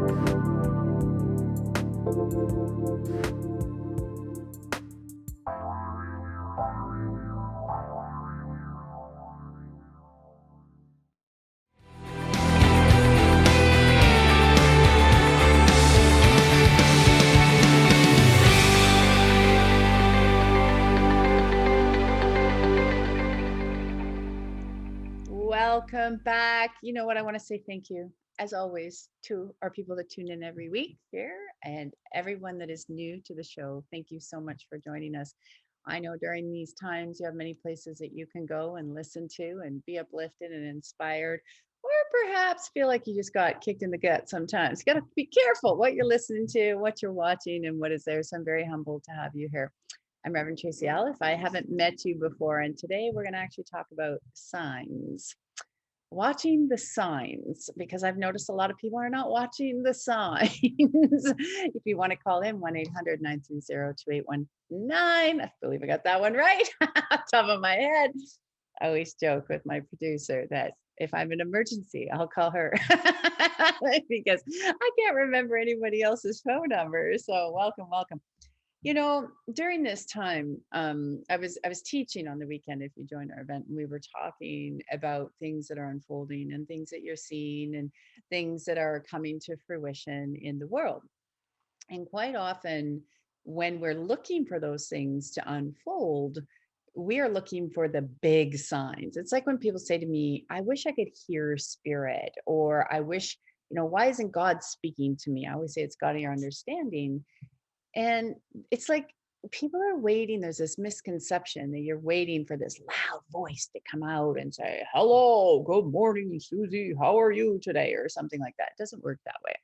Welcome back. You know what? I want to say thank you, as always, to our people that tune in every week here and everyone that is new to the show. Thank you so much for joining us. I know during these times you have many places that you can go and listen to and be uplifted and inspired, or perhaps feel like you just got kicked in the gut sometimes. You got to be careful what you're listening to, what you're watching, and what is there. So I'm very humbled to have you here. I'm Reverend Tracy L. If I haven't met you before, and today we're going to actually talk about signs. Watching the signs, because I've noticed a lot of people are not watching the signs. If you want to call in 1-800-930-2819, I believe I got that one right. Top of my head. I always joke with my producer that if I'm in an emergency, I'll call her because I can't remember anybody else's phone number. So welcome. During this time, I was teaching on the weekend. If you joined our event, and we were talking about things that are unfolding and things that you're seeing and things that are coming to fruition in the world. And quite often, when we're looking for those things to unfold, we are looking for the big signs. It's like when people say to me, "I wish I could hear spirit," or "I wish." Why isn't God speaking to me? I always say it's God of your understanding, and it's like people are waiting. There's this misconception that you're waiting for this loud voice to come out and say, "Hello, good morning, Susie. How are you today?" or something like that. It doesn't work that way.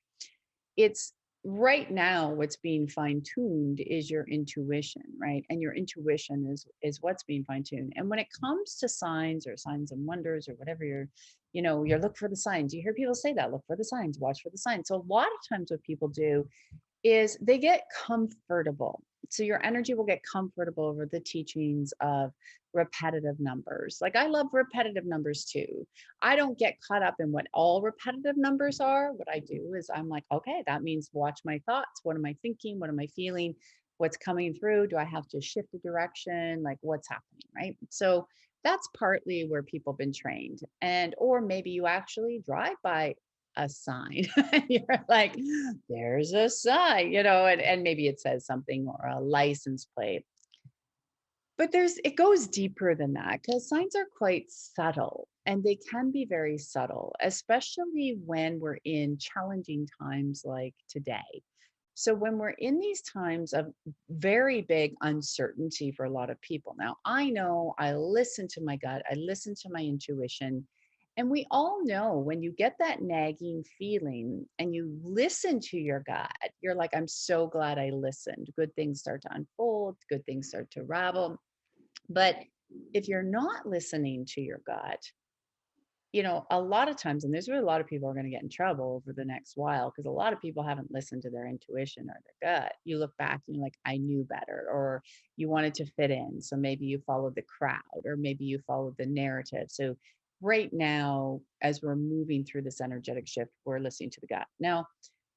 It's right now what's being fine-tuned is your intuition, right? And your intuition is what's being fine-tuned. And when it comes to signs or signs and wonders or whatever you're look for the signs. You hear people say that, look for the signs, watch for the signs. So a lot of times what people do is they get comfortable. So your energy will get comfortable over the teachings of repetitive numbers. Like I love repetitive numbers too. I don't get caught up in what all repetitive numbers are. What I do is I'm like, okay, that means watch my thoughts. What am I thinking? What am I feeling? What's coming through? Do I have to shift the direction? Like what's happening, right? So that's partly where people have been trained. And or maybe you actually drive by a sign. You're like, there's a sign, and maybe it says something or a license plate. But it goes deeper than that because signs are quite subtle and they can be very subtle, especially when we're in challenging times like today. So when we're in these times of very big uncertainty for a lot of people. Now, I know I listen to my gut, I listen to my intuition, and we all know when you get that nagging feeling and you listen to your gut, you're like, I'm so glad I listened. Good things start to unfold, good things start to ravel. But if you're not listening to your gut, a lot of times, and there's really a lot of people are going to get in trouble over the next while because a lot of people haven't listened to their intuition or their gut. You look back and you're like, I knew better, or you wanted to fit in. So maybe you followed the crowd, or maybe you followed the narrative. So right now, as we're moving through this energetic shift, we're listening to the gut. Now,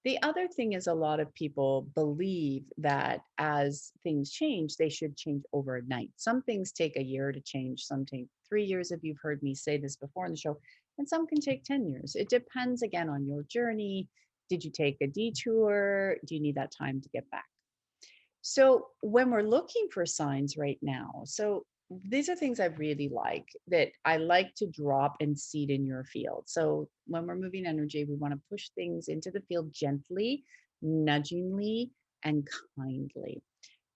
the other thing is a lot of people believe that as things change, they should change overnight. Some things take a year to change, some take 3 years, if you've heard me say this before in the show, and some can take 10 years. It depends again on your journey. Did you take a detour? Do you need that time to get back? So when we're looking for signs right now, so these are things I really like that I like to drop and seed in your field. So when we're moving energy, we want to push things into the field gently, nudgingly, and kindly.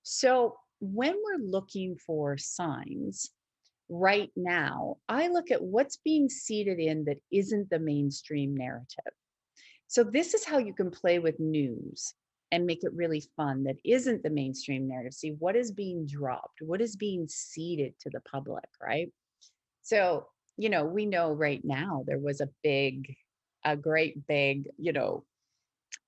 So when we're looking for signs right now, I look at what's being seeded in that isn't the mainstream narrative. So this is how you can play with news and make it really fun that isn't the mainstream narrative. See what is being dropped, what is being seeded to the public, right? So, we know right now there was a great big,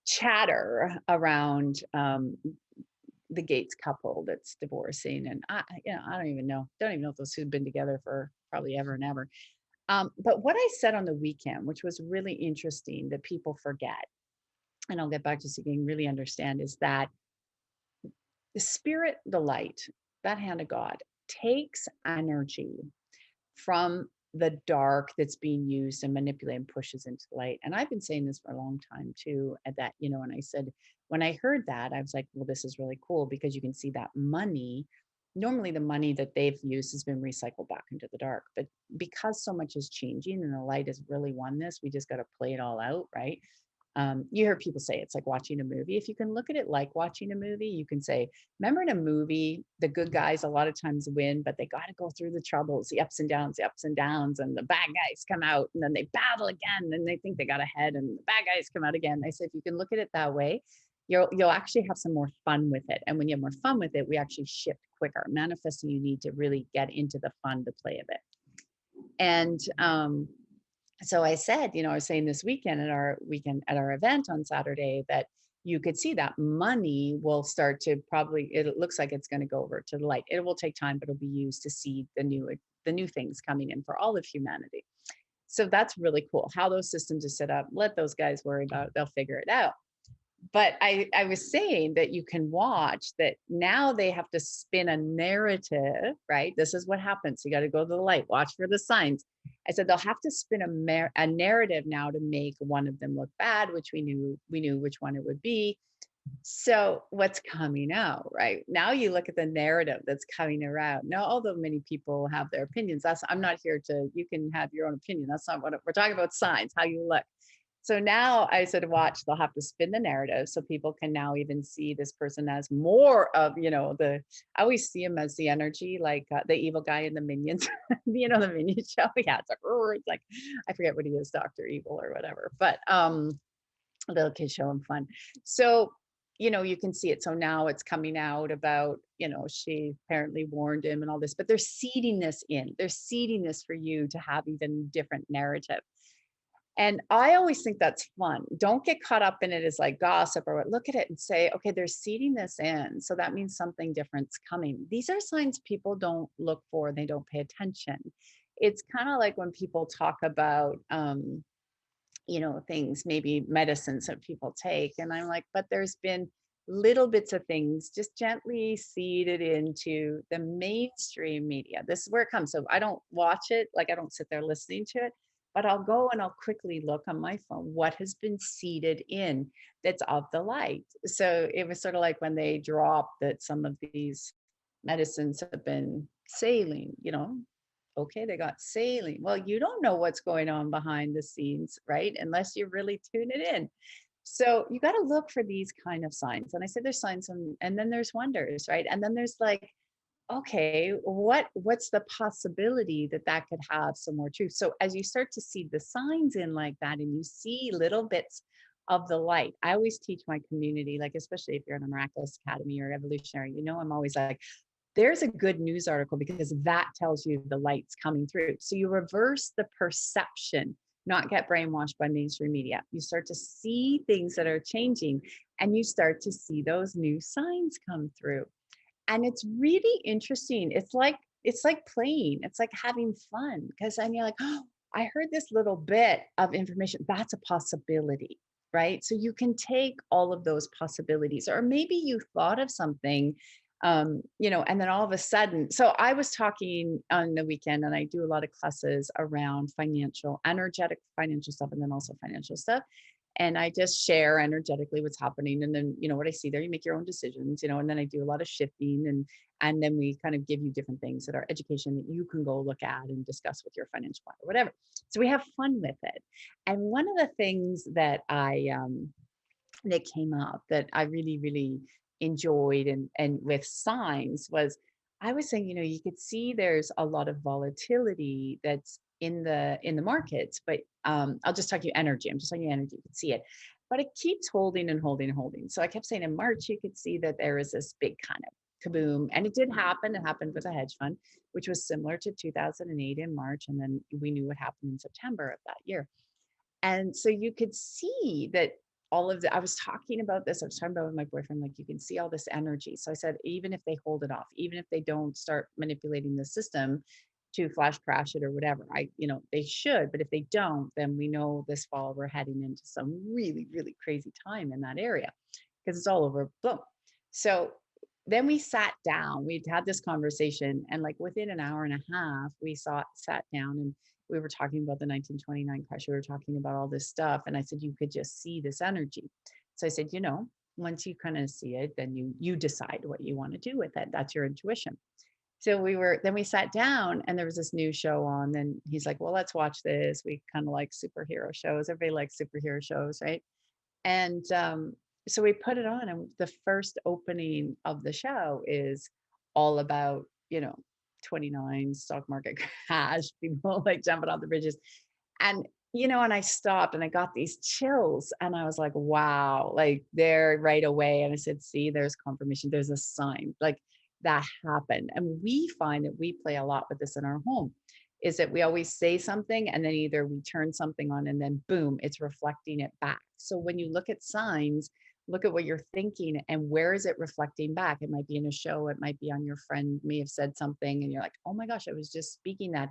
chatter around the Gates couple that's divorcing. And I don't even know if those two have been together for probably ever and ever. But what I said on the weekend, which was really interesting that people forget, and I'll get back to so you can really understand, is that the spirit, the light, that hand of God takes energy from the dark that's being used and manipulated and pushes into light. And I've been saying this for a long time too. And that, and I said, when I heard that, I was like, well, this is really cool because you can see that money, normally the money that they've used has been recycled back into the dark. But because so much is changing and the light has really won this, we just got to play it all out, right? You hear people say it's like watching a movie. If you can look at it like watching a movie, you can say, remember in a movie, the good guys a lot of times win, but they got to go through the troubles, the ups and downs, and the bad guys come out and then they battle again and they think they got ahead and the bad guys come out again. I say, if you can look at it that way, you'll actually have some more fun with it. And when you have more fun with it, we actually shift quicker. Manifesting, you need to really get into the fun, the play of it. And so I said, I was saying this weekend at our event on Saturday that you could see that money will start to probably, it looks like it's going to go over to the light. It will take time, but it'll be used to see the new things coming in for all of humanity. So that's really cool. How those systems are set up, let those guys worry about it. They'll figure it out. But I was saying that you can watch that now they have to spin a narrative, right? This is what happens. You got to go to the light, watch for the signs. I said they'll have to spin a narrative now to make one of them look bad, which we knew which one it would be. So what's coming out, right? Now you look at the narrative that's coming around. Now, although many people have their opinions, I'm not here to, you can have your own opinion. That's not what we're talking about, signs, how you look. So now I said, watch, they'll have to spin the narrative so people can now even see this person as more of, I always see him as the energy, like the evil guy in the Minions, the Minion show. Yeah, it's like, I forget what he is, Dr. Evil or whatever, but little kids show him fun. So, you can see it. So now it's coming out about, she apparently warned him and all this, but they're seeding this in. They're seeding this for you to have even different narrative. And I always think that's fun. Don't get caught up in it as like gossip or what. Look at it and say, okay, they're seeding this in. So that means something different's coming. These are signs people don't look for, they don't pay attention. It's kind of like when people talk about, things, maybe medicines that people take. And I'm like, but there's been little bits of things just gently seeded into the mainstream media. This is where it comes. So I don't watch it, like I don't sit there listening to it, but I'll go and I'll quickly look on my phone what has been seeded in that's of the light. So it was sort of like when they dropped that some of these medicines have been saline, okay, they got saline. Well, you don't know what's going on behind the scenes, right? Unless you really tune it in. So you got to look for these kind of signs. And I said there's signs and then there's wonders, right? And then there's like, okay, what's the possibility that that could have some more truth? So as you start to see the signs in like that and you see little bits of the light, I always teach my community, like especially if you're in a Miraculous Academy or Evolutionary, I'm always like, there's a good news article because that tells you the light's coming through. So you reverse the perception, not get brainwashed by mainstream media. You start to see things that are changing and you start to see those new signs come through. And it's really interesting. It's like playing. It's like having fun because then you're like, oh, I heard this little bit of information. That's a possibility, right? So you can take all of those possibilities, or maybe you thought of something, and then all of a sudden. So I was talking on the weekend, and I do a lot of classes around energetic financial stuff, and then also financial stuff. And I just share energetically what's happening. And then, what I see there, you make your own decisions, and then I do a lot of shifting and then we kind of give you different things that are education that you can go look at and discuss with your financial planner or whatever. So we have fun with it. And one of the things that that came up that I really, really enjoyed and with signs was I was saying, you could see there's a lot of volatility that's in the markets, but I'll just talk you energy. I'm just talking energy. You can see it, but it keeps holding and holding and holding. So I kept saying in March, you could see that there was this big kind of kaboom, and it did happen. It happened with a hedge fund, which was similar to 2008 in March, and then we knew what happened in September of that year. And so you could see that all of the, I was talking about this, I was talking about with my boyfriend, like you can see all this energy. So I said, even if they hold it off, even if they don't start manipulating the system, to flash crash it or whatever. They should, but if they don't, then we know this fall we're heading into some really, really crazy time in that area because it's all over. Boom. So then we sat down, we'd had this conversation, and like within an hour and a half, sat down and we were talking about the 1929 crash. We were talking about all this stuff. And I said, you could just see this energy. So I said, once you kind of see it, then you decide what you want to do with it. That's your intuition. So then we sat down and there was this new show on. And he's like, well, let's watch this. We kind of like superhero shows. Everybody likes superhero shows, right? And so we put it on, and the first opening of the show is all about, 29 stock market crash, people like jumping off the bridges. And, and I stopped and I got these chills and I was like, wow, like there right away. And I said, see, there's confirmation, there's a sign like that happened. And we find that we play a lot with this in our home is that we always say something and then either we turn something on and then boom, it's reflecting it back. So when you look at signs, look at what you're thinking and where is it reflecting back? It might be in a show, it might be on your friend may have said something and you're like, oh my gosh, I was just speaking that.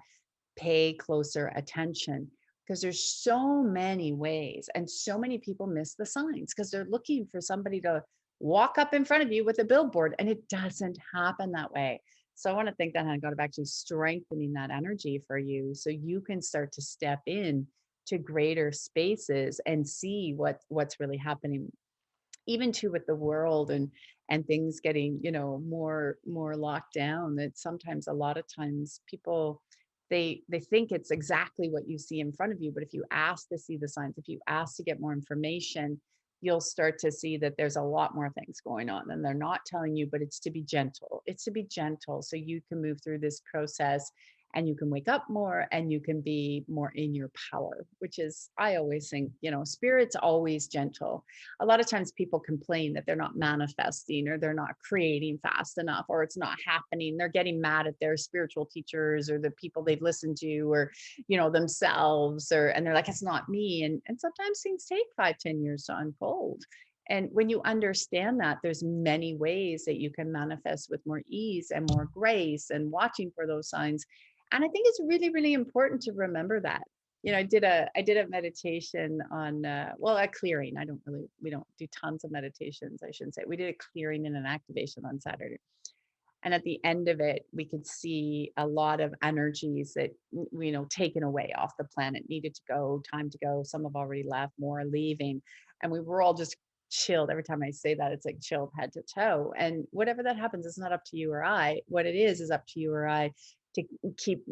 Pay closer attention because there's so many ways and so many people miss the signs because they're looking for somebody to walk up in front of you with a billboard and it doesn't happen that way. So I want to thank that hand God of actually strengthening that energy for you so you can start to step in to greater spaces and see what's really happening even too with the world and things getting more locked down. That sometimes a lot of times people they think it's exactly what you see in front of you, but if you ask to see the signs, if you ask to get more information, you'll start to see that there's a lot more things going on and they're not telling you. But it's to be gentle so you can move through this process and you can wake up more and you can be more in your power, which is, I always think, spirit's always gentle. A lot of times people complain that they're not manifesting or they're not creating fast enough or it's not happening. They're getting mad at their spiritual teachers or the people they've listened to or, themselves and they're like, it's not me. And sometimes things take 5-10 years to unfold. And when you understand that, there's many ways that you can manifest with more ease and more grace and watching for those signs. And I think it's really, really important to remember that. I did a meditation on a clearing. We don't do tons of meditations, I shouldn't say. We did a clearing and an activation on Saturday. And at the end of it, we could see a lot of energies that taken away off the planet, needed to go, time to go. Some have already left, more are leaving. And we were all just chilled. Every time I say that, it's like chilled head to toe. And whatever that happens, it's not up to you or I. What it is up to you or I to keep,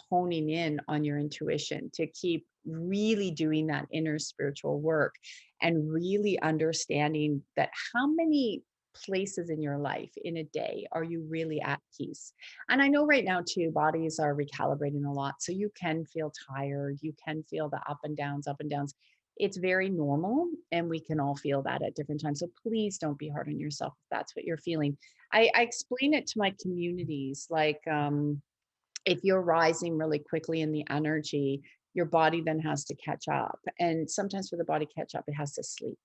honing in on your intuition, to keep really doing that inner spiritual work and really understanding that how many places in your life in a day are you really at peace. And I know right now too, bodies are recalibrating a lot. So you can feel tired. You can feel the up and downs, up and downs. It's very normal. And we can all feel that at different times. So please don't be hard on yourself if that's what you're feeling. I explain it to my communities like, if you're rising really quickly in the energy, your body then has to catch up. And sometimes for the body catch up, it has to sleep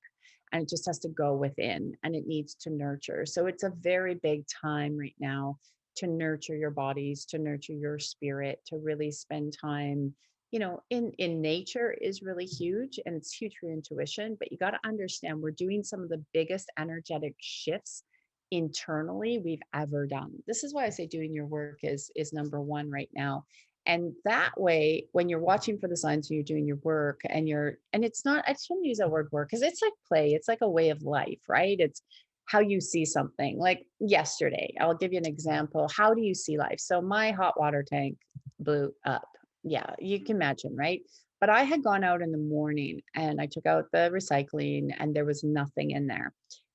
and it just has to go within and it needs to nurture. So it's a very big time right now to nurture your bodies, to nurture your spirit, to really spend time, in nature is really huge and it's huge for your intuition, but you got to understand we're doing some of the biggest energetic shifts internally we've ever done. This is why I say doing your work is number one right now. And that way, when you're watching for the signs and you're doing your work and it's not, I shouldn't use that word work because it's like play, it's like a way of life, right? It's how you see something. Like yesterday, I'll give you an example. How do you see life? So my hot water tank blew up. Yeah, you can imagine, right? But I had gone out in the morning and I took out the recycling and there was nothing in there.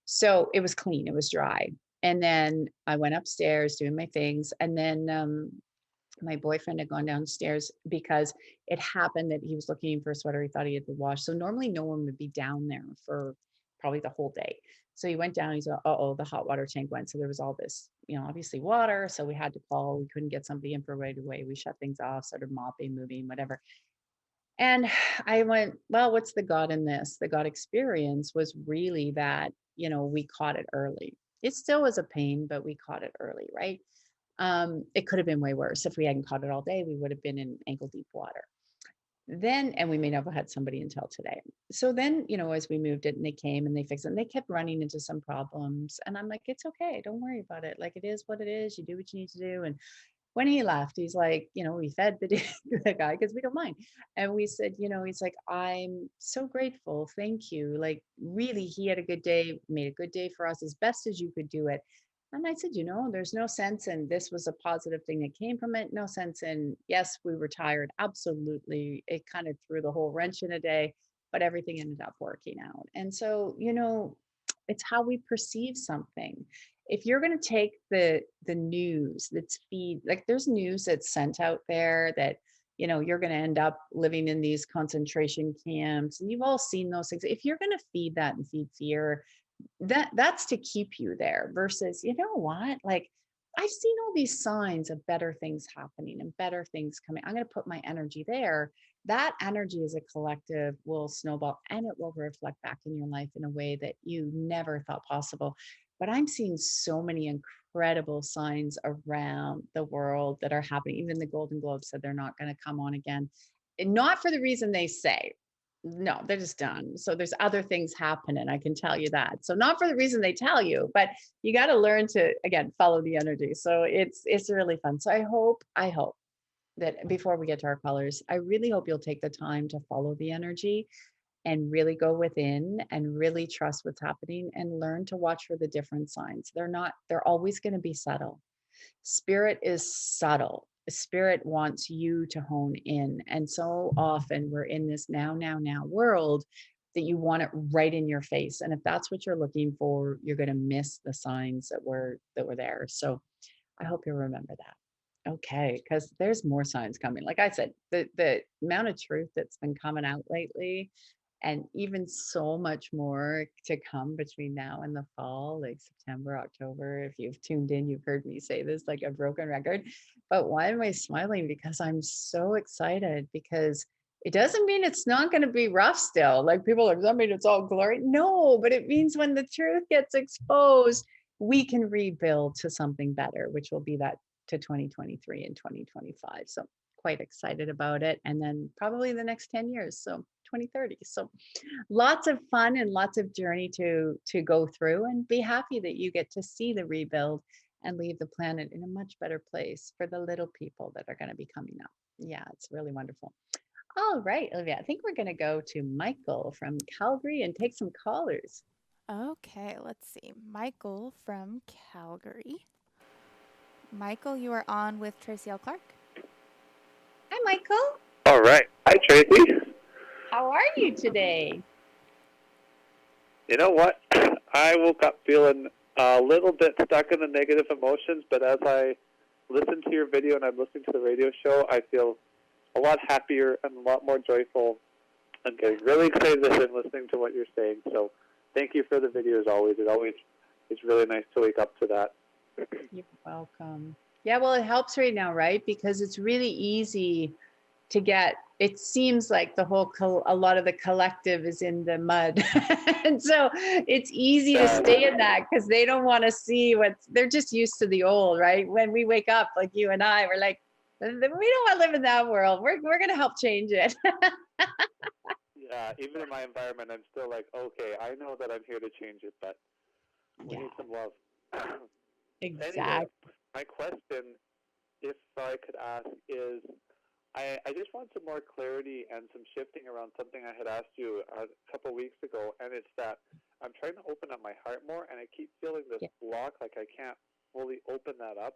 So it was clean, it was dry. And then I went upstairs doing my things. And then my boyfriend had gone downstairs because it happened that he was looking for a sweater he thought he had to wash. So normally no one would be down there for probably the whole day. So he went down, he said, uh-oh, the hot water tank went. So there was all this, obviously water. So we had to call, we couldn't get somebody in for right away. We shut things off, started mopping, moving, whatever. And I went, well, what's the God in this? The God experience was really that, we caught it early. It still was a pain, but we caught it early, right? It could have been way worse. If we hadn't caught it all day, we would have been in ankle deep water. Then, and we may not have had somebody until today. So then, as we moved it and they came and they fixed it and they kept running into some problems. And I'm like, it's okay. Don't worry about it. Like, it is what it is. You do what you need to do. And when he left, he's like, we fed the, the guy because we don't mind. And we said, he's like, I'm so grateful. Thank you. Like, really, he had a good day, made a good day for us as best as you could do it. And I said, there's no sense in this was a positive thing that came from it. No sense in, yes, we were tired. Absolutely. It kind of threw the whole wrench in a day, but everything ended up working out. And so, it's how we perceive something. If you're going to take the news that's feed, like there's news that's sent out there that, you're going to end up living in these concentration camps, and you've all seen those things. If you're going to feed that and feed fear, that's to keep you there versus, what, like, I've seen all these signs of better things happening and better things coming. I'm going to put my energy there. That energy as a collective will snowball and it will reflect back in your life in a way that you never thought possible. But I'm seeing so many incredible signs around the world that are happening. Even the Golden Globes said they're not going to come on again, and not for the reason they say. No, they're just done. So there's other things happening. I can tell you that. So not for the reason they tell you, but you got to learn to, again, follow the energy. So it's really fun. So I hope that before we get to our colors, I really hope you'll take the time to follow the energy and really go within and really trust what's happening and learn to watch for the different signs. They're always going to be subtle. Spirit is subtle. Spirit wants you to hone in. And so often we're in this now world that you want it right in your face. And if that's what you're looking for, you're going to miss the signs that were there. So I hope you'll remember that. Okay, because there's more signs coming. Like I said, the amount of truth that's been coming out lately, and even so much more to come between now and the fall, like September, October. If you've tuned in, you've heard me say this like a broken record. But why am I smiling? Because I'm so excited, because it doesn't mean it's not going to be rough still. Like people are, does that mean it's all glory? No, but it means when the truth gets exposed, we can rebuild to something better, which will be that to 2023 and 2025. So quite excited about it. And then probably the next 10 years. So 2030. So lots of fun and lots of journey to go through, and be happy that you get to see the rebuild and leave the planet in a much better place for the little people that are going to be coming up. Yeah, it's really wonderful. All right, Olivia, I think we're going to go to Michael from Calgary and take some callers. Okay, let's see. Michael from Calgary. Michael, you are on with Tracy L Clark. Hi, Michael. All right. Hi, Tracy. How are you today? You know what? I woke up feeling a little bit stuck in the negative emotions, but as I listen to your video and I'm listening to the radio show, I feel a lot happier and a lot more joyful. I'm getting really excited and listening to what you're saying. So thank you for the video as always. It's really nice to wake up to that. You're welcome. Yeah, well, it helps right now, right? Because it's really easy to get, it seems like a lot of the collective is in the mud. And so it's easy to stay in that because they don't want to see they're just used to the old, right? When we wake up, like you and I, we're like, we don't want to live in that world. We're going to help change it. Yeah, even in my environment, I'm still like, okay, I know that I'm here to change it, but we need some love. Anyway, Exactly. my question, if I could ask, is I just want some more clarity and some shifting around something I had asked you a couple weeks ago, and it's that I'm trying to open up my heart more, and I keep feeling this Yeah. block, like I can't fully open that up.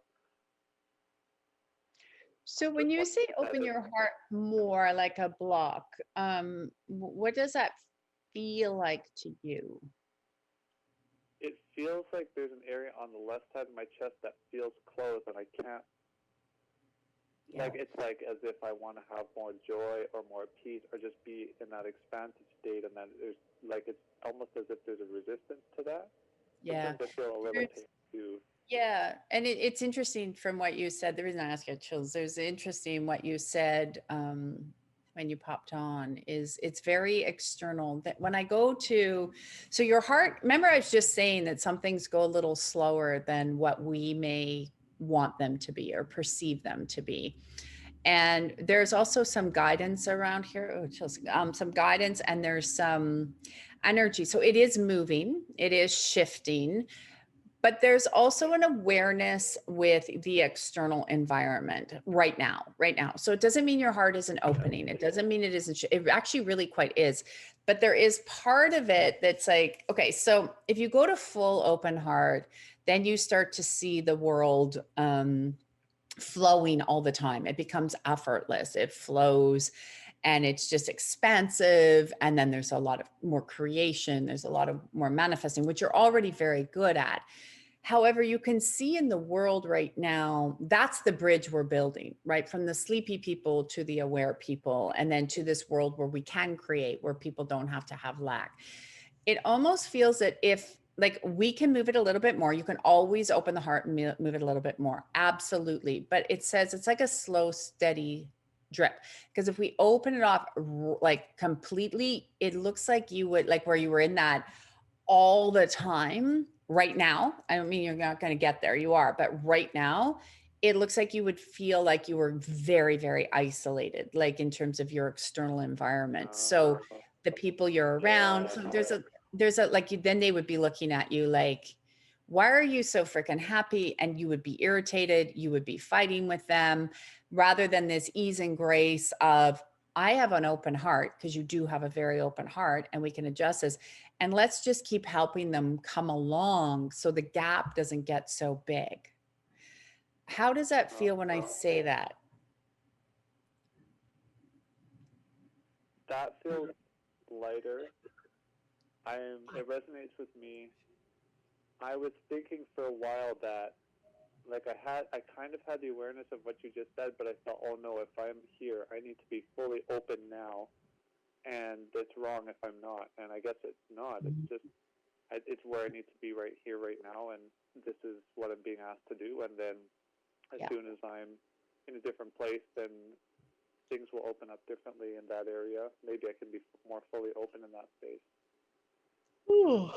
So when you say open your heart more, like a block, what does that feel like to you? It feels like there's an area on the left side of my chest that feels closed, and I can't. Yeah. Like it's like as if I want to have more joy or more peace, or just be in that expansive state, and then there's like it's almost as if there's a resistance to that. Yeah. Sometimes I feel a little too. Yeah, and it's interesting from what you said. The reason I ask you chills, there's interesting what you said when you popped on is it's very external. That when I go to, so your heart. Remember, I was just saying that some things go a little slower than what we may want them to be or perceive them to be. And there's also some guidance around here. Oh, Chelsea, some guidance, and there's some energy. So it is moving, it is shifting, but there's also an awareness with the external environment right now, right now. So it doesn't mean your heart isn't opening. It doesn't mean it isn't, it actually really quite is. But there is part of it that's like, okay, so if you go to full open heart, then you start to see the world flowing all the time. It becomes effortless. It flows and it's just expansive. And then there's a lot of more creation. There's a lot of more manifesting, which you're already very good at. However, you can see in the world right now, that's the bridge we're building, right? From the sleepy people to the aware people, and then to this world where we can create, where people don't have to have lack. It almost feels that if, like, we can move it a little bit more, you can always open the heart and move it a little bit more. Absolutely. But it says it's like a slow, steady drip. Because if we open it off like completely, it looks like you would, like where you were in that all the time right now. I don't mean you're not going to get there, you are, but right now, it looks like you would feel like you were very, very isolated, like in terms of your external environment. So the people you're around, so there's a like you, then they would be looking at you like, why are you so freaking happy? And you would be irritated, you would be fighting with them, rather than this ease and grace of, I have an open heart, because you do have a very open heart, and we can adjust this. And let's just keep helping them come along so the gap doesn't get so big. How does that feel when I say that? That feels lighter. It resonates with me. I was thinking for a while that, like, I kind of had the awareness of what you just said, but I thought, oh no, if I'm here, I need to be fully open now, and it's wrong if I'm not. And I guess it's not. It's just, it's where I need to be right here, right now, and this is what I'm being asked to do. And then as soon as I'm in a different place, then things will open up differently in that area. Maybe I can be more fully open in that space. Ooh,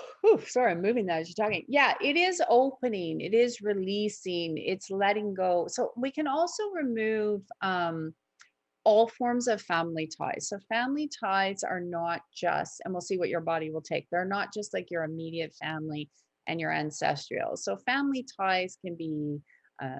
sorry, I'm moving that as you're talking. Yeah, it is opening, it is releasing, it's letting go. So we can also remove all forms of family ties. So family ties are not just, and we'll see what your body will take, they're not just like your immediate family and your ancestral. So family ties can be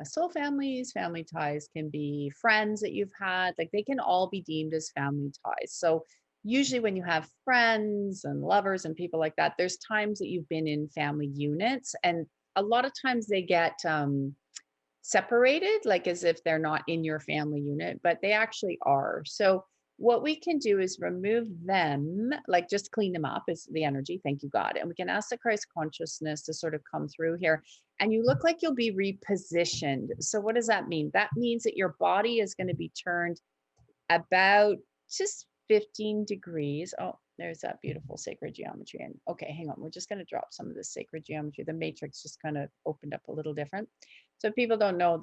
soul families, family ties can be friends that you've had, like they can all be deemed as family ties. So usually when you have friends and lovers and people like that, there's times that you've been in family units, and a lot of times they get separated, like as if they're not in your family unit, but they actually are. So what we can do is remove them, like just clean them up is the energy. Thank you, God. And we can ask the Christ consciousness to sort of come through here. And you look like you'll be repositioned. So what does that mean? That means that your body is going to be turned about just 15 degrees. Oh, there's that beautiful sacred geometry. And okay, hang on. We're just going to drop some of this sacred geometry. The matrix just kind of opened up a little different. So if people don't know,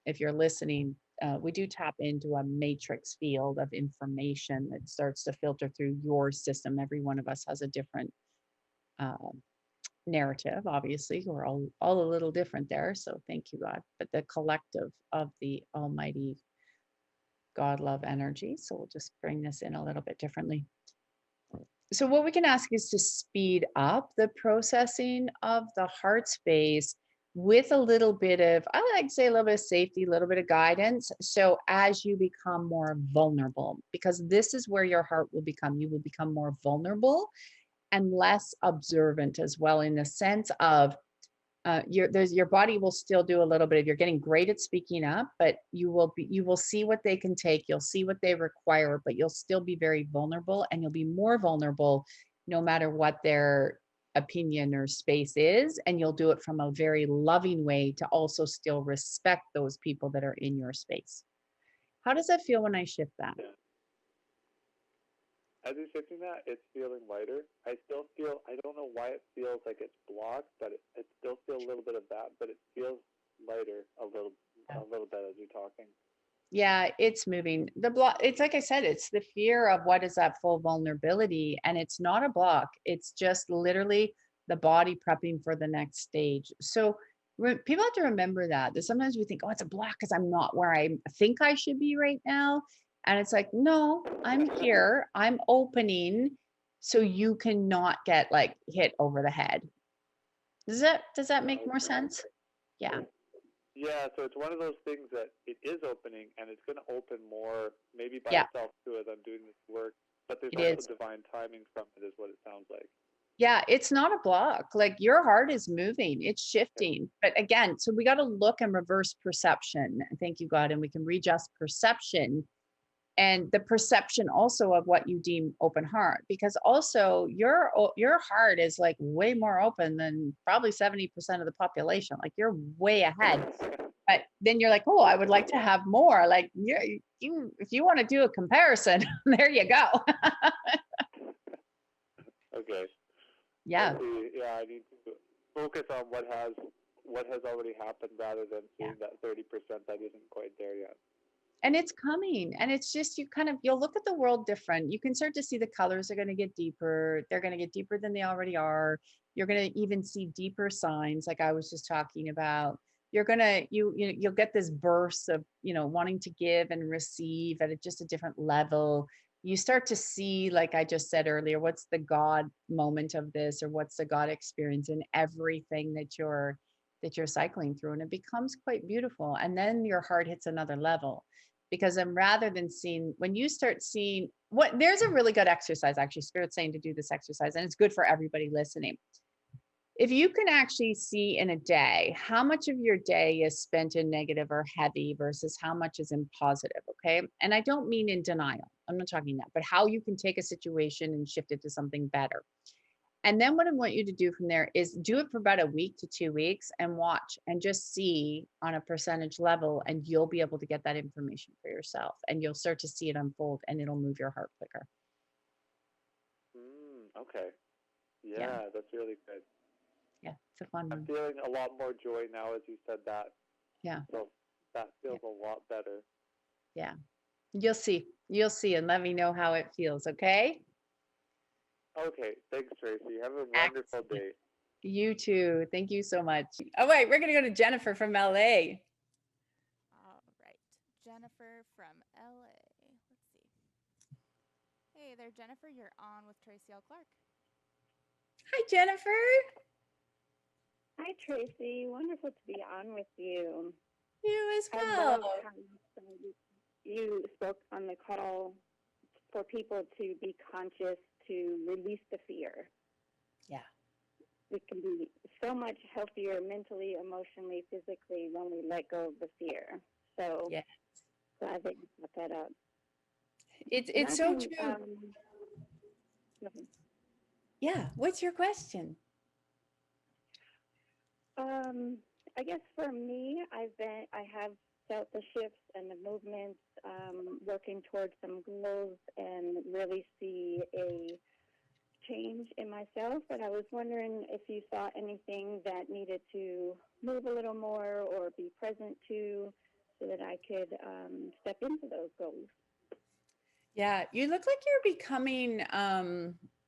if you're listening, we do tap into a matrix field of information that starts to filter through your system. Every one of us has a different narrative, obviously. We're all a little different there. So thank you, God. But the collective of the almighty God love energy. So we'll just bring this in a little bit differently. So what we can ask is to speed up the processing of the heart space with a little bit of, I like to say a little bit of safety, a little bit of guidance. So as you become more vulnerable, because this is where your heart will become, you will become more vulnerable and less observant as well, in the sense of your body will still do a little bit of, you're getting great at speaking up, but you will see what they can take, you'll see what they require, but you'll still be very vulnerable, and you'll be more vulnerable no matter what their opinion or space is, and you'll do it from a very loving way to also still respect those people that are in your space. How does that feel when I shift that? Yeah. As you're shifting that, it's feeling lighter. I still feel, I don't know why it feels like it's blocked, but it still feels a little bit of that, but it feels lighter a little bit as you're talking. Yeah, it's moving. The block, it's like I said, it's the fear of what is that full vulnerability. And it's not a block. It's just literally the body prepping for the next stage. So People have to remember that sometimes we think, oh, it's a block because I'm not where I think I should be right now. And it's like, no, I'm here. I'm opening so you cannot get like hit over the head. Does that make more sense? Yeah. Yeah, so it's one of those things that it is opening, and it's going to open more, maybe by Yeah, itself too, as I'm doing this work. But there's it also is. divine timing from it, is what it sounds like. Yeah, it's not a block. Like your heart is moving, it's Okay. shifting. But again, so we got to look and reverse perception. Thank you, God. And we can readjust perception and the perception also of what you deem open heart, because also your heart is like way more open than probably 70% of the population. Like you're way ahead. But then you're like, oh, I would like to have more. Like you if you want to do a comparison, there you go. Okay. Yeah. I see. Yeah, I need to focus on what has already happened rather than Yeah. seeing that 30% that isn't quite there yet. And it's coming, and it's just you'll look at the world different. You can start to see the colors are going to get deeper. They're going to get deeper than they already are. You're going to even see deeper signs, like I was just talking about. You're going to you'll get this burst of wanting to give and receive at just a different level. You start to see, like I just said earlier, what's the God moment of this, or what's the God experience in everything that you're cycling through, and it becomes quite beautiful. And then your heart hits another level, because then rather than seeing, when you start seeing what, there's a really good exercise, actually Spirit's saying to do this exercise, and it's good for everybody listening. If you can actually see in a day how much of your day is spent in negative or heavy versus how much is in positive, okay? And I don't mean in denial, I'm not talking that, but how you can take a situation and shift it to something better. And then what I want you to do from there is do it for about a week to 2 weeks and watch and just see on a percentage level, and you'll be able to get that information for yourself, and you'll start to see it unfold, and it'll move your heart quicker. Okay. Yeah. Yeah, that's really good. Yeah, it's a fun I'm one. feeling a lot more joy now as you said that. Yeah. So that feels a lot better. Yeah. You'll see, and let me know how it feels. Okay. Okay. Thanks, Tracy. Have a wonderful Excellent. day. You too. Thank you so much. Oh, wait, we're going to go to Jennifer from LA. All right. Jennifer from LA. Let's see. Hey there, Jennifer. You're on with Tracy L Clark. Hi, Jennifer. Hi, Tracy. Wonderful to be on with you. You as I well. love how you spoke on the call for people to be conscious, to release the fear. Yeah. We can be so much healthier mentally, emotionally, physically when we let go of the fear. So Yeah. glad that you brought that up. It's so true. Yeah. What's your question? I guess for me, I have felt the shifts and the movements, working towards some goals, and really see a change in myself. But I was wondering if you saw anything that needed to move a little more or be present to, so that I could step into those goals. Yeah, you look like you're becoming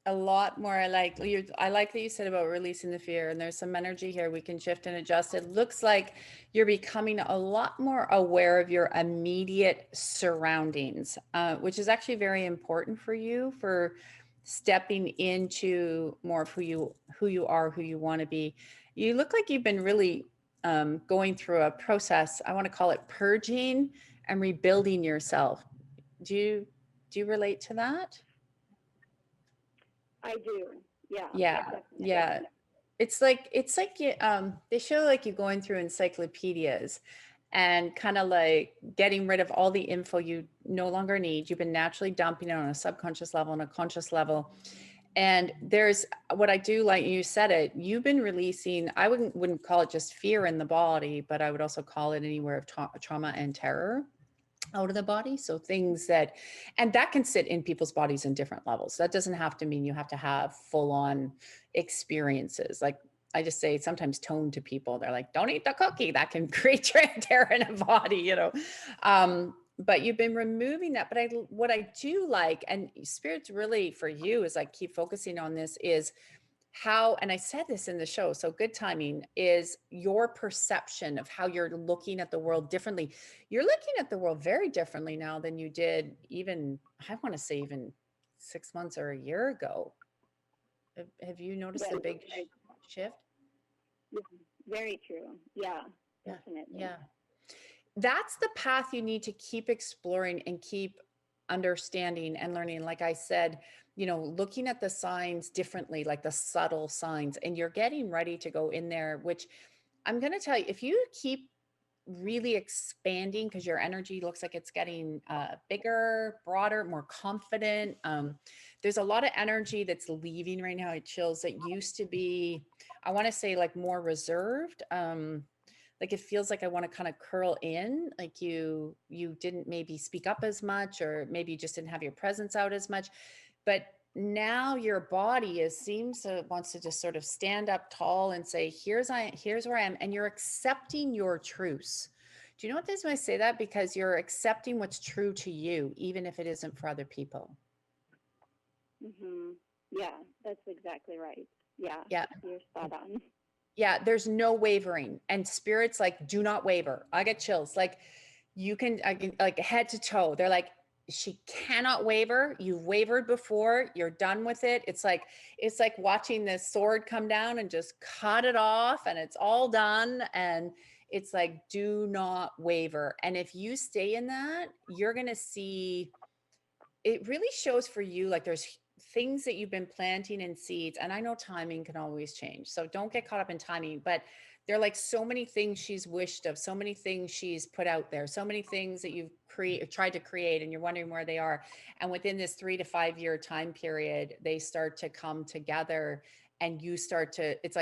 a lot more I like that you said about releasing the fear, and there's some energy here we can shift and adjust. It looks like you're becoming a lot more aware of your immediate surroundings, which is actually very important for you, for stepping into more of who you are, who you want to be. You look like you've been really going through a process. I want to call it purging and rebuilding yourself. Do you relate to that? I do. Yeah. Yeah. Definitely. Yeah. It's like they show like you going through encyclopedias and kind of like getting rid of all the info you no longer need. You've been naturally dumping it on a subconscious level and a conscious level. And there's what I do, like you said it, you've been releasing, I wouldn't call it just fear in the body, but I would also call it anywhere of trauma and terror out of the body. So things that, and that can sit in people's bodies in different levels. That doesn't have to mean you have to have full on experiences. Like I just say sometimes tone to people, they're like, don't eat the cookie. That can create terror in a body, but you've been removing that. But what I do like, and Spirit's really for you is like, keep focusing on this, is how, and I said this in the show, so good timing, is your perception of how you're looking at the world differently. You're looking at the world very differently now than you did even, I want to say even 6 months or a year ago. Have you noticed Yes, the big shift? very true. Yeah, Yeah. definitely. Yeah. That's the path you need to keep exploring and keep understanding and learning. Like I said, looking at the signs differently, like the subtle signs, and you're getting ready to go in there, which I'm going to tell you, if you keep really expanding, because your energy looks like it's getting bigger, broader, more confident. There's a lot of energy that's leaving right now. It chills. That used to be, I want to say, like more reserved. Like it feels like I want to kind of curl in, like you didn't maybe speak up as much, or maybe you just didn't have your presence out as much. But now your body seems to wants to just sort of stand up tall and say, here's where I am, and you're accepting your truths. Do you know what this when I say that? Because you're accepting what's true to you, even if it isn't for other people. Hmm. Yeah, that's exactly right. Yeah, Yeah. you're spot on. Yeah, there's no wavering, and spirits like do not waver. I get chills. Like I can, like head to toe. They're like, she cannot waver. You've wavered before. You're done with it. It's like watching this sword come down and just cut it off, and it's all done. And it's like, do not waver. And if you stay in that, you're gonna see it really shows for you, like there's things that you've been planting in seeds, and I know timing can always change, so don't get caught up in timing, but there are like so many things she's wished of, so many things she's put out there, so many things that you've tried to create, and you're wondering where they are. And within this 3 to 5 year time period, they start to come together, and you start to, it's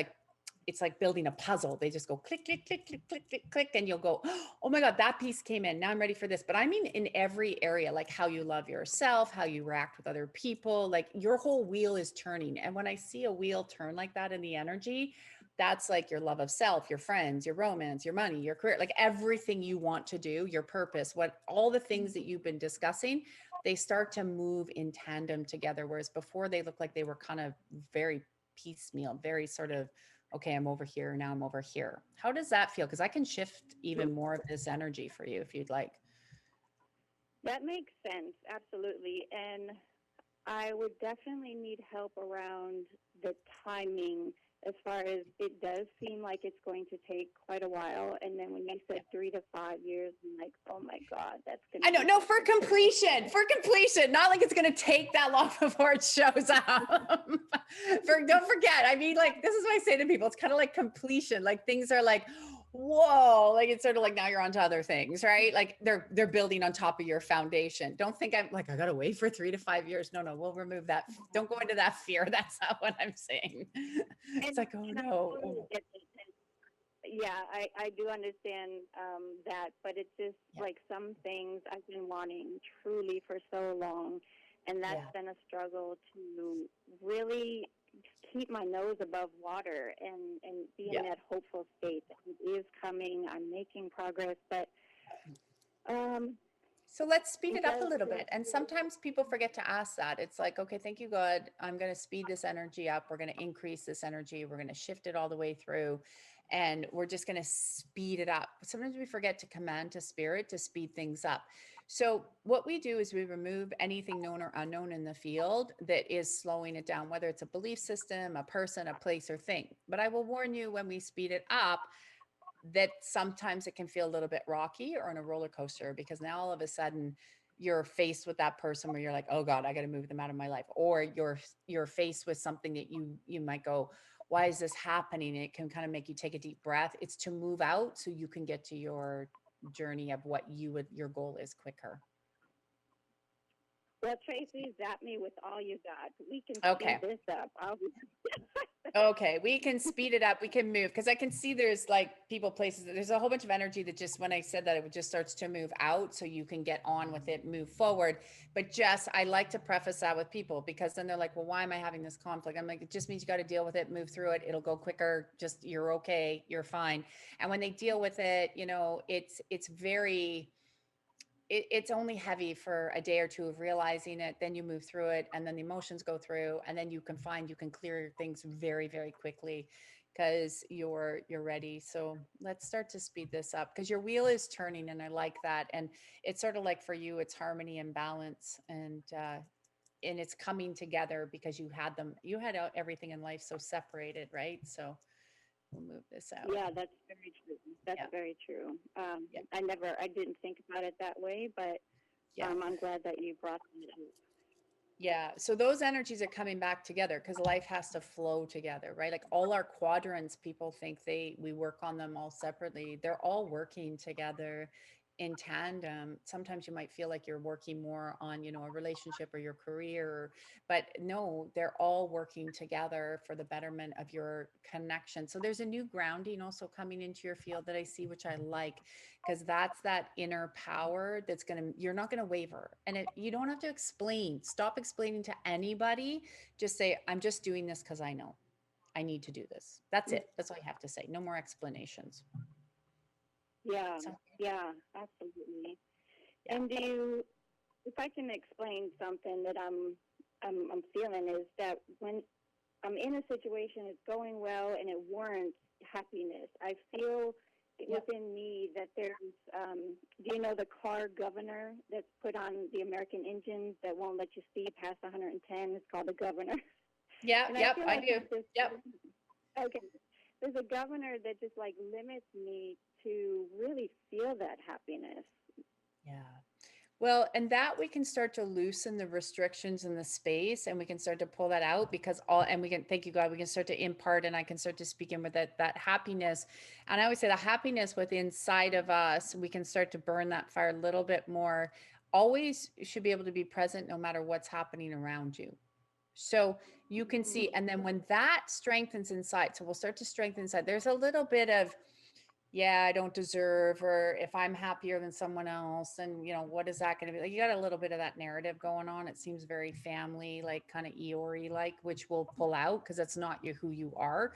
like building a puzzle. They just go click, click, click, click, click, click, click, and you'll go, oh my God, that piece came in. Now I'm ready for this. But I mean, in every area, like how you love yourself, how you react with other people, like your whole wheel is turning. And when I see a wheel turn like that in the energy, that's like your love of self, your friends, your romance, your money, your career, like everything you want to do, your purpose, all the things that you've been discussing, they start to move in tandem together. Whereas before they looked like they were kind of very piecemeal, very sort of, okay, I'm over here. Now I'm over here. How does that feel? Because I can shift even more of this energy for you if you'd like. That makes sense, absolutely. And I would definitely need help around the timing, as far as it does seem like it's going to take quite a while. And then when you said 3 to 5 years, I'm like, oh my God, that's going to I know, be no, such a for completion, not like it's going to take that long before it shows up. Don't forget, I mean, like, this is what I say to people. It's kind of like completion. Like things are like, whoa, like it's sort of like now you're on to other things, right? Like they're building on top of your foundation. Don't think I'm like, I got to wait for 3 to 5 years. No, we'll remove that. Don't go into that fear. That's not what I'm saying. It's like, oh and I no. totally get it. Yeah, I do understand that, but it's just Yeah. like some things I've been wanting truly for so long, and that's Yeah. been a struggle to really keep my nose above water and be in Yeah. that hopeful state. It is coming. I'm making progress, but um, So let's speed it it up a does little feel bit. And sometimes people forget to ask that. It's like, okay, thank you, God. I'm going to speed this energy up. We're going to increase this energy. We're going to shift it all the way through. And we're just going to speed it up. Sometimes we forget to command to spirit to speed things up. So what we do is we remove anything known or unknown in the field that is slowing it down, whether it's a belief system, a person, a place, or thing. But I will warn you, when we speed it up, that sometimes it can feel a little bit rocky or on a roller coaster, because now all of a sudden you're faced with that person where you're like, oh God, I got to move them out of my life. Or you're faced with something that you might go, why is this happening? It can kind of make you take a deep breath. It's to move out so you can get to your journey of what your goal is quicker. well, Tracy, zap me with all you got. We can speed Okay. this up. Okay, we can speed it up. We can move, because I can see there's like people, places. There's a whole bunch of energy that just, when I said that, it just starts to move out, so you can get on with it, move forward. But just, I like to preface that with people, because then they're like, well, why am I having this conflict? I'm like, it just means you got to deal with it, move through it. It'll go quicker. Just, you're okay. You're fine. And when they deal with it, it's very, it's only heavy for a day or two of realizing it, then you move through it, and then the emotions go through, and then you can find you can clear things very, very quickly because you're ready. So let's start to speed this up because your wheel is turning, and I like that. And it's sort of like for you, it's harmony and balance, and it's coming together because you had everything in life so separated, right? So we'll move this out. Yeah, that's very true. That's Yeah. very true. Yeah. I didn't think about it that way, but Yeah. I'm glad that you brought it up. Yeah. So those energies are coming back together because life has to flow together, right? Like all our quadrants, people think we work on them all separately. They're all working together in tandem. Sometimes you might feel like you're working more on, a relationship or your career, but no, they're all working together for the betterment of your connection. So there's a new grounding also coming into your field that I see, which I like, because that's that inner power you're not going to waver. And you don't have to explain. Stop explaining to anybody. Just say, I'm just doing this because I know I need to do this. That's it. That's all you have to say. No more explanations. Yeah, So, yeah, absolutely. yeah. And if I can explain something that I'm feeling is that when I'm in a situation, it's going well and it warrants happiness. I feel within me that there's, do you know the car governor that's put on the American engines that won't let you speed past 110? It's called the governor. Yeah. And Yep. feel I like do. there's Yep. okay, there's a governor that just like limits me to really feel that happiness. Yeah. Well, and that we can start to loosen the restrictions in the space, and we can start to pull that out because and we can, thank you, God, we can start to impart, and I can start to speak in with that happiness. And I always say the happiness within inside of us, we can start to burn that fire a little bit more. Always should be able to be present no matter what's happening around you. So you can see, and then when that strengthens inside, so we'll start to strengthen inside, there's a little bit of, yeah, I don't deserve, or if I'm happier than someone else, and what is that going to be like? You got a little bit of that narrative going on. It seems very family, like kind of Eeyore like, which will pull out because that's not who you are.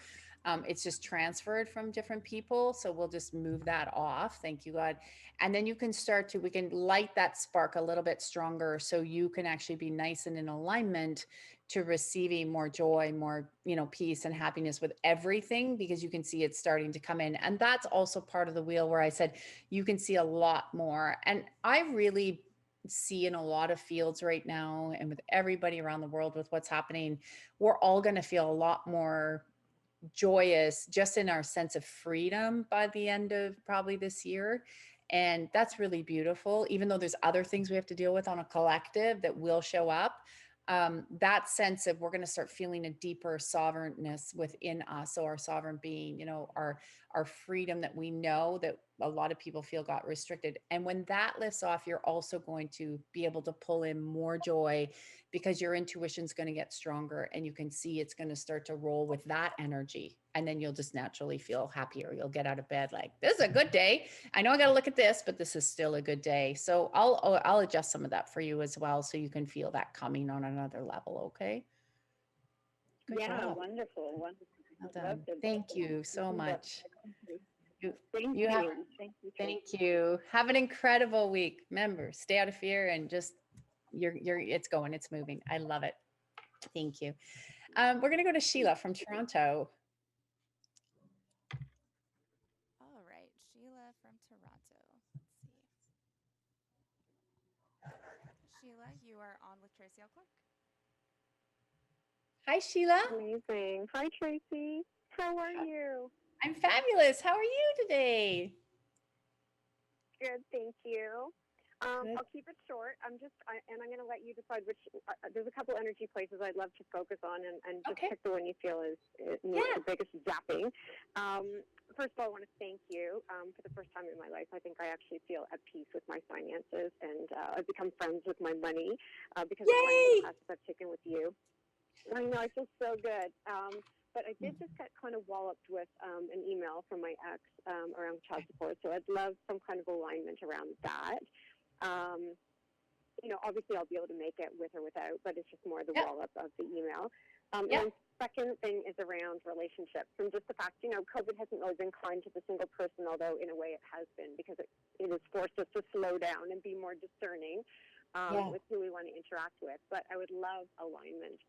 It's just transferred from different people. So we'll just move that off. Thank you, God. And then we can light that spark a little bit stronger so you can actually be nice and in alignment to receiving more joy, more, peace and happiness with everything, because you can see it's starting to come in. And that's also part of the wheel where I said, you can see a lot more. And I really see in a lot of fields right now, and with everybody around the world with what's happening, we're all going to feel a lot more joyous just in our sense of freedom by the end of probably this year. And that's really beautiful, even though there's other things we have to deal with on a collective that will show up. That sense of we're going to start feeling a deeper sovereignness within us. So our sovereign being, our freedom that we know that a lot of people feel got restricted. And when that lifts off, you're also going to be able to pull in more joy because your intuition is going to get stronger, and you can see it's going to start to roll with that energy. And then you'll just naturally feel happier. You'll get out of bed like, this is a good day. I know I got to look at this, but this is still a good day. So I'll adjust some of that for you as well, so you can feel that coming on another level. Okay. Good job. Wonderful, wonderful. Well done. Thank you so much. Thank You have, you. Thank you. thank you. Have an incredible week. Remember, stay out of fear and just it's moving. I love it. Thank you. We're going to go to Sheila from Toronto. All right, Sheila from Toronto. Let's see. Sheila, you are on with Tracy L Clark. Hi, Sheila. Amazing. Hi, Tracy. How are you? I'm fabulous. How are you today? Good, thank you. Good. I'll keep it short. I'm going to let you decide which. There's a couple energy places I'd love to focus on, and just pick the one you feel needs the biggest zapping. First of all, I want to thank you. For the first time in my life, I think I actually feel at peace with my finances, and I've become friends with my money because of the classes I've taken with you. I know, I feel so good. But I did just get kind of walloped with an email from my ex around child support, so I'd love some kind of alignment around that. Obviously I'll be able to make it with or without, but it's just more the wallop of the email. Yeah. And second thing is around relationships, and just the fact, COVID hasn't really been kind to the single person, although in a way it has been, because it has forced us to slow down and be more discerning with who we want to interact with. But I would love alignment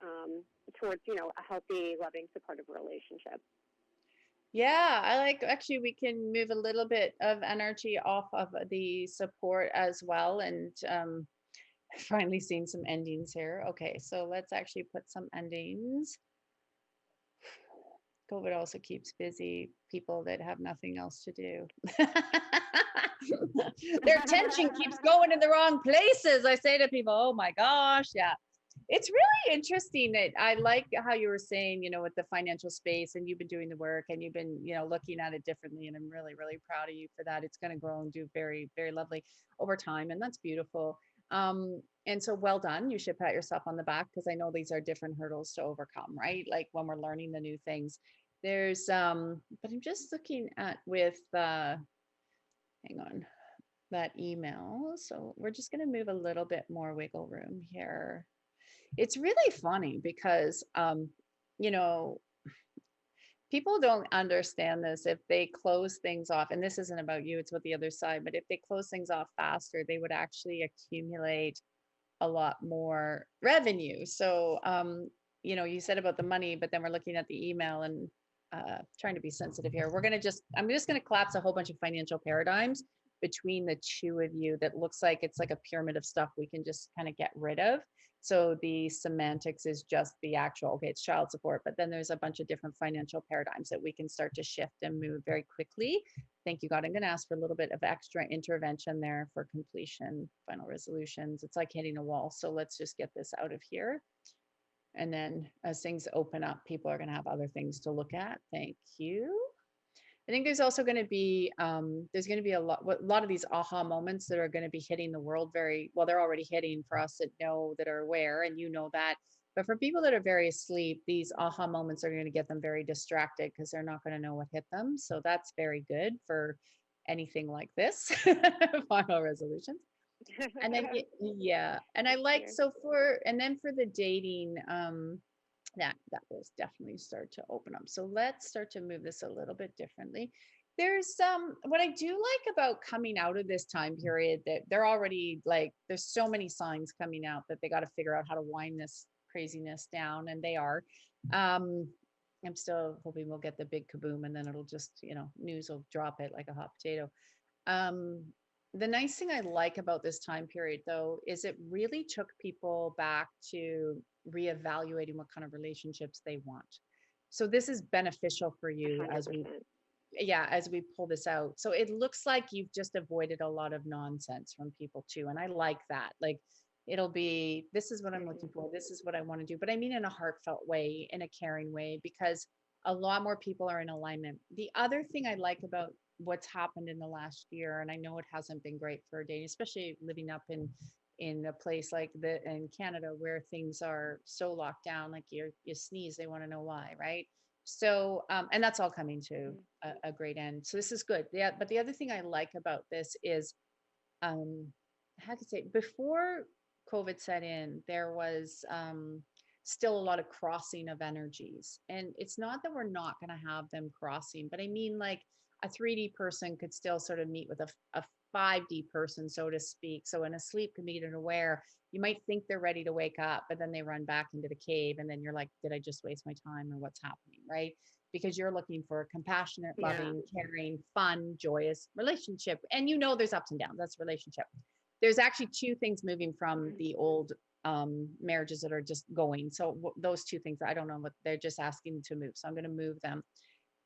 towards, a healthy, loving, supportive relationship. Yeah, I like, actually we can move a little bit of energy off of the support as well, and finally seeing some endings here. Okay, so let's actually put some endings. COVID also keeps busy people that have nothing else to do. Their attention keeps going in the wrong places. I say to people, oh my gosh, yeah. It's really interesting that I like how you were saying, with the financial space, and you've been doing the work and you've been, looking at it differently. And I'm really, really proud of you for that. It's going to grow and do very, very lovely over time. And that's beautiful. And so well done. You should pat yourself on the back, because I know these are different hurdles to overcome, right? Like when we're learning the new things. There's but I'm just looking at with hang on, that email. So we're just going to move a little bit more wiggle room here. It's really funny because people don't understand this. If they close things off, and this isn't about you, it's with the other side, but if they close things off faster, they would actually accumulate a lot more revenue. So you said about the money, but then we're looking at the email and trying to be sensitive here. I'm just going to collapse a whole bunch of financial paradigms between the two of you that looks like it's like a pyramid of stuff we can just kind of get rid of. So the semantics is just the actual, okay, it's child support, but then there's a bunch of different financial paradigms that we can start to shift and move very quickly. Thank you, God. I'm going to ask for a little bit of extra intervention there for completion, final resolutions. It's like hitting a wall. So let's just get this out of here. And then as things open up, people are going to have other things to look at. Thank you. I think there's also going to be, a lot of these aha moments that are going to be hitting the world very well. They're already hitting for us that are aware, and that. But for people that are very asleep, these aha moments are going to get them very distracted because they're not going to know what hit them. So that's very good for anything like this, final resolutions. And then, yeah. And I like, and then for the dating, that will definitely start to open up. So let's start to move this a little bit differently. There's what I do like about coming out of this time period, that they're already like, there's so many signs coming out that they got to figure out how to wind this craziness down, and they are. I'm still hoping we'll get the big kaboom, and then it'll just, news will drop it like a hot potato. The nice thing I like about this time period, though, is it really took people back to reevaluating what kind of relationships they want. So this is beneficial for you 100%. as we pull this out. So it looks like you've just avoided a lot of nonsense from people too. And I like that. Like, it'll be, this is what I'm looking for. This is what I want to do. But I mean, in a heartfelt way, in a caring way, because a lot more people are in alignment. The other thing I like about what's happened in the last year, and I know it hasn't been great for dating, especially living up in a place like in Canada, where things are so locked down, like you sneeze, they want to know why, right? So and that's all coming to a great end. So this is good. Yeah, but the other thing I like about this is how to say, before COVID set in, there was still a lot of crossing of energies, and it's not that we're not going to have them crossing, but I mean, like, a 3D person could still sort of meet with a 5D person, so to speak. So in a sleep can meet an aware, you might think they're ready to wake up, but then they run back into the cave, and then you're like, did I just waste my time, or what's happening, right? Because you're looking for a compassionate, loving, caring, fun, joyous relationship. And there's ups and downs. That's relationship. There's actually two things moving from the old marriages that are just going. So those two things, I don't know what they're just asking to move. So I'm going to move them.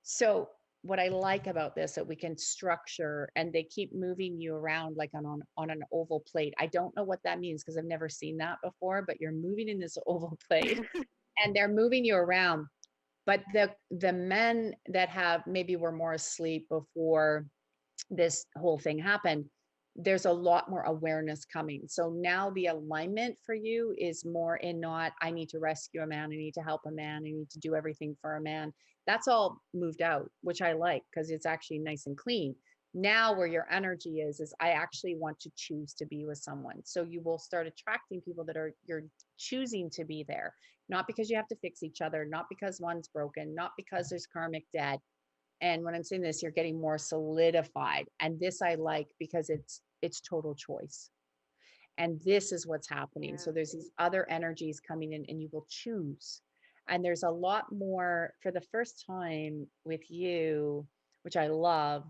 So what I like about this, that we can structure, and they keep moving you around like on an oval plate. I don't know what that means, because I've never seen that before, but you're moving in this oval plate and they're moving you around. But the men that have maybe were more asleep before this whole thing happened, there's a lot more awareness coming. So now the alignment for you is more in, not, I need to rescue a man, I need to help a man, I need to do everything for a man. That's all moved out, which I like, because it's actually nice and clean. Now where your energy is I actually want to choose to be with someone. So you will start attracting people that are you're choosing to be there, not because you have to fix each other, not because one's broken, not because there's karmic debt. And when I'm saying this, you're getting more solidified. And this I like because it's total choice. And this is what's happening. So Yeah. there's these other energies coming in and you will choose. And there's a lot more for the first time with you, which I love,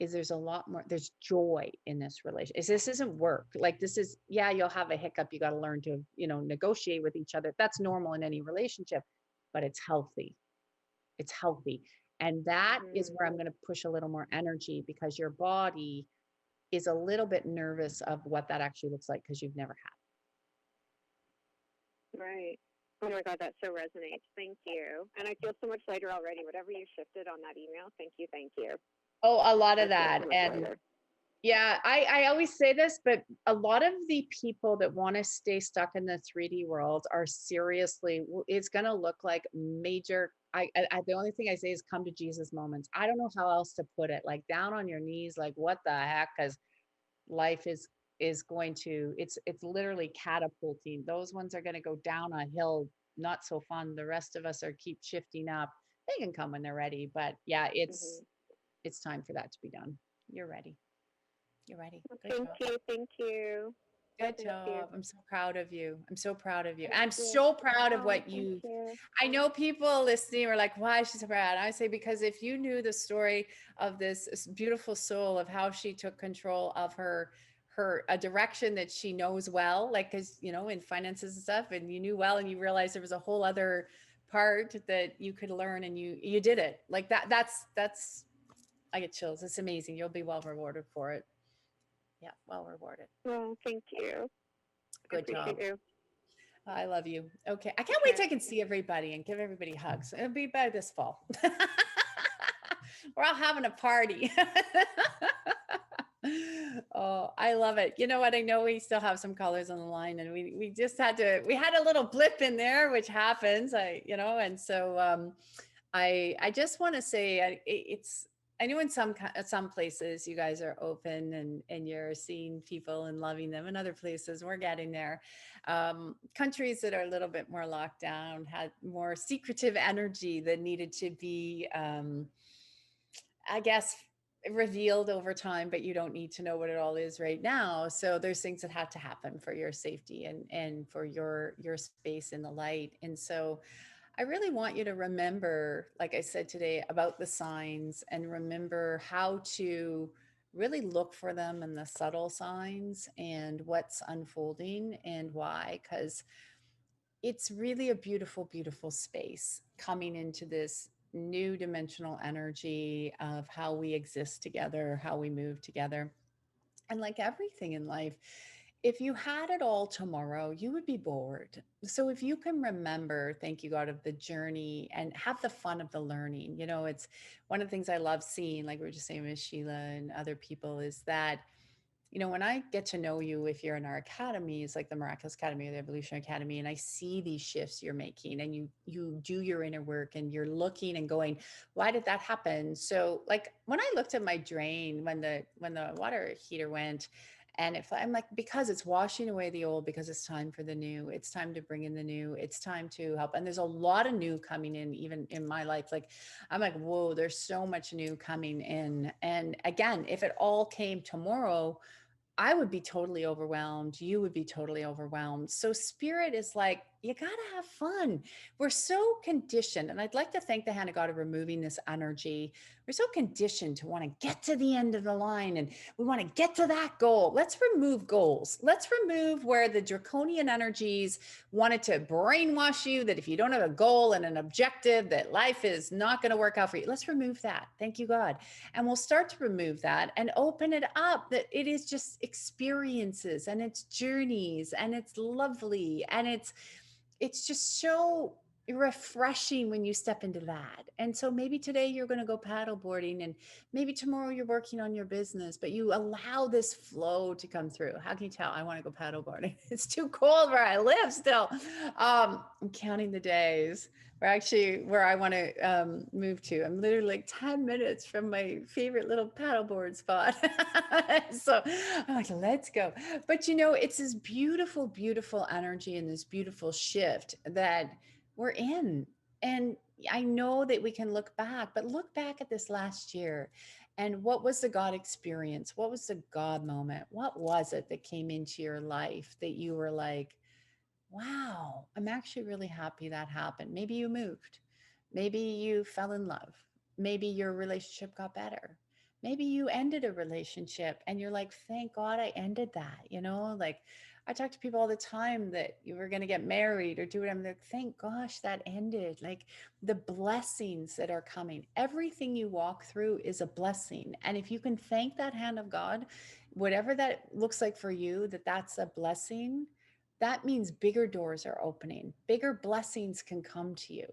is there's a lot more, there's joy in this relationship. This isn't work. Like this is, yeah, you'll have a hiccup. You got to learn to, negotiate with each other. That's normal in any relationship, but it's healthy. It's healthy. And that is where I'm going to push a little more energy because your body is a little bit nervous of what that actually looks like because you've never had. Right. Oh my God, that so resonates. Thank you. And I feel so much lighter already. Whatever you shifted on that email, thank you, thank you. Oh, a lot of that. And yeah, I always say this, but a lot of the people that want to stay stuck in the 3D world are seriously, it's going to look like major. The only thing I say is come to Jesus moments. I don't know how else to put it. Like down on your knees, like what the heck? Because life is going to, it's literally catapulting. Those ones are going to go down a hill, not so fun. The rest of us are keep shifting up. They can come when they're ready, but yeah, it's time for that to be done. You're ready. You're ready. Thank you. Thank you. Good job. I'm so proud of you. I'm so proud of you. I'm so proud of what you. I know people listening are like, why is she so proud? I say, because if you knew the story of this beautiful soul of how she took control of a direction that she knows well, like, cause in finances and stuff, and you knew well, and you realized there was a whole other part that you could learn and you did it like that. That's, I get chills. It's amazing. You'll be well rewarded for it. Yeah, well rewarded. Well, thank you. Good job. You. I love you. Okay. I can't wait till I can see everybody and give everybody hugs. It'll be by this fall. We're all having a party. Oh, I love it. You know what? I know we still have some callers on the line and we just had a little blip in there, which happens, and so I just want to say I know in some places you guys are open and you're seeing people and loving them. In other places, we're getting there. Countries that are a little bit more locked down had more secretive energy that needed to be, I guess, revealed over time, but you don't need to know what it all is right now. So there's things that have to happen for your safety and for your space in the light. And so I really want you to remember, like I said today, about the signs and remember how to really look for them in the subtle signs and what's unfolding and why, because it's really a beautiful, beautiful space coming into this new dimensional energy of how we exist together, how we move together. And like everything in life, if you had it all tomorrow, you would be bored. So if you can remember, thank you, God, of the journey and have the fun of the learning, it's one of the things I love seeing, like we were just saying with Sheila and other people, is that when I get to know you, if you're in our academies, like the Miraculous Academy or the Evolution Academy, and I see these shifts you're making and you do your inner work and you're looking and going, why did that happen? So like when I looked at my drain, when the water heater went, and I'm like, because it's washing away the old, because it's time for the new. It's time to bring in the new. It's time to help. And there's a lot of new coming in, even in my life. Like, I'm like, whoa, there's so much new coming in. And again, if it all came tomorrow, I would be totally overwhelmed. You would be totally overwhelmed. So spirit is like, you got to have fun. We're so conditioned. And I'd like to thank the hand of God of removing this energy. We're so conditioned to want to get to the end of the line and we want to get to that goal. Let's remove goals. Let's remove where the draconian energies wanted to brainwash you that if you don't have a goal and an objective, that life is not going to work out for you. Let's remove that. Thank you, God. And we'll start to remove that and open it up, that it is just experiences and it's journeys and it's lovely and it's just so refreshing when you step into that. And so maybe today you're going to go paddleboarding, and maybe tomorrow you're working on your business, but you allow this flow to come through. How can you tell? I want to go paddleboarding. It's too cold where I live still. I'm counting the days where I want to move to. I'm literally like 10 minutes from my favorite little paddleboard spot. So I'm like, let's go. But it's this beautiful, beautiful energy and this beautiful shift that we're in. And I know that we can look back, but look back at this last year, and what was the God experience? What was the God moment? What was it that came into your life that you were like, wow, I'm actually really happy that happened? Maybe you moved. Maybe you fell in love. Maybe your relationship got better. Maybe you ended a relationship and you're like, thank God I ended that. Like I talk to people all the time that you were going to get married or do whatever. Like, thank gosh that ended. Like the blessings that are coming, everything you walk through is a blessing. And if you can thank that hand of God, whatever that looks like for you, that's a blessing, that means bigger doors are opening. Bigger blessings can come to you.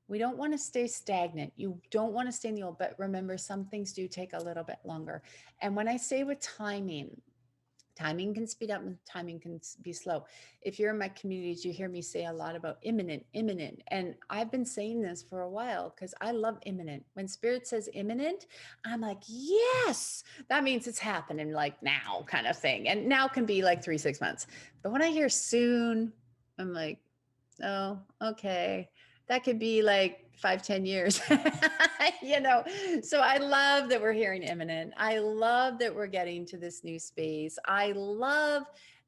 We don't want to stay stagnant. You don't want to stay in the old, but remember, some things do take a little bit longer. And when I say with timing can speed up and timing can be slow. If you're in my communities, you hear me say a lot about imminent. And I've been saying this for a while because I love imminent. When spirit says imminent, I'm like, yes, that means it's happening like now kind of thing. And now can be like 3-6 months. But when I hear soon, I'm like, oh, okay. That could be like 5-10 years, So I love that we're hearing imminent. I love that we're getting to this new space. I love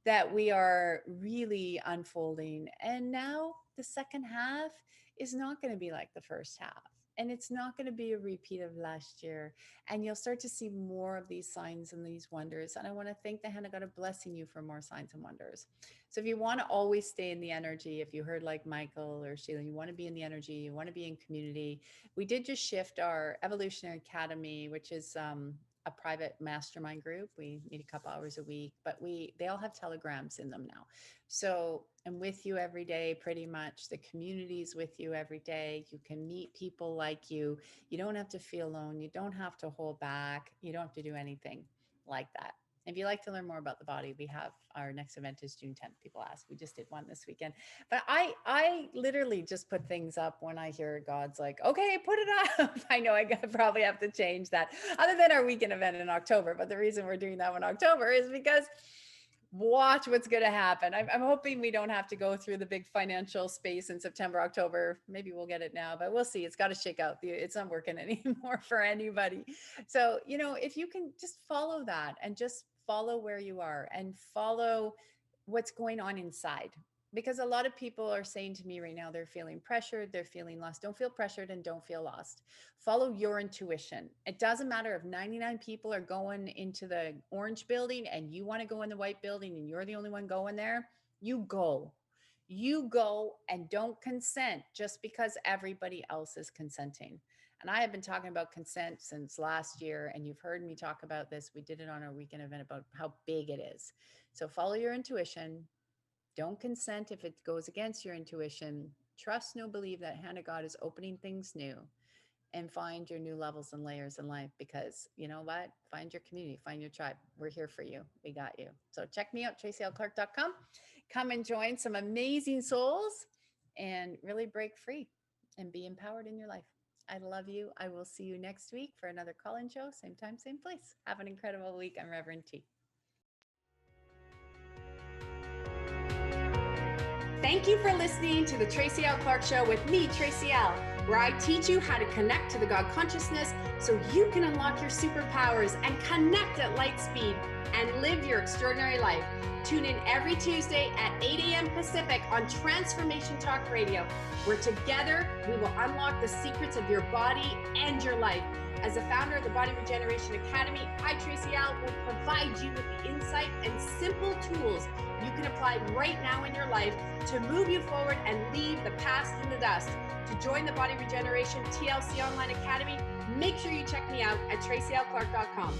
that we are really unfolding. And now the second half is not going to be like the first half. And it's not going to be a repeat of last year. And you'll start to see more of these signs and these wonders. And I want to thank the hand of God blessing you for more signs and wonders. So if you want to always stay in the energy, if you heard like Michael or Sheila, you want to be in the energy, you want to be in community, we did just shift our Evolutionary Academy, which is a private mastermind group. We meet a couple hours a week, but they all have telegrams in them now. So I'm with you every day, pretty much. The community's with you every day. You can meet people like you. You don't have to feel alone. You don't have to hold back. You don't have to do anything like that. If you'd like to learn more about the body, we have our next event is June 10th. People ask, we just did one this weekend. But I literally just put things up when I hear God's like, okay, put it up. I know I probably have to change that other than our weekend event in October. But the reason we're doing that one in October is because watch what's going to happen. I'm hoping we don't have to go through the big financial space in September, October. Maybe we'll get it now, but we'll see. It's got to shake out. It's not working anymore for anybody. So, if you can just follow that and just follow where you are and follow what's going on inside. Because a lot of people are saying to me right now, they're feeling pressured, they're feeling lost. Don't feel pressured and don't feel lost. Follow your intuition. It doesn't matter if 99 people are going into the orange building and you want to go in the white building and you're the only one going there. You go and don't consent just because everybody else is consenting. And I have been talking about consent since last year, and you've heard me talk about this. We did it on our weekend event about how big it is. So follow your intuition. Don't consent if it goes against your intuition. Trust, know, believe that hand of God is opening things new, and find your new levels and layers in life, because you know what? Find your community, find your tribe. We're here for you. We got you. So check me out, tracylclark.com. Come and join some amazing souls and really break free and be empowered in your life. I love you. I will see you next week for another call-in show. Same time, same place. Have an incredible week. I'm Reverend T. Thank you for listening to the Tracy L Clark Show with me, Tracy L, where I teach you how to connect to the God consciousness so you can unlock your superpowers and connect at light speed and live your extraordinary life. Tune in every Tuesday at 8 a.m. Pacific on Transformation Talk Radio, where together we will unlock the secrets of your body and your life. As the founder of the Body Regeneration Academy, I, Tracy L, will provide you with the insight and simple tools you can apply right now in your life to move you forward and leave the past in the dust. To join the Body Regeneration TLC Online Academy, make sure you check me out at tracylclark.com.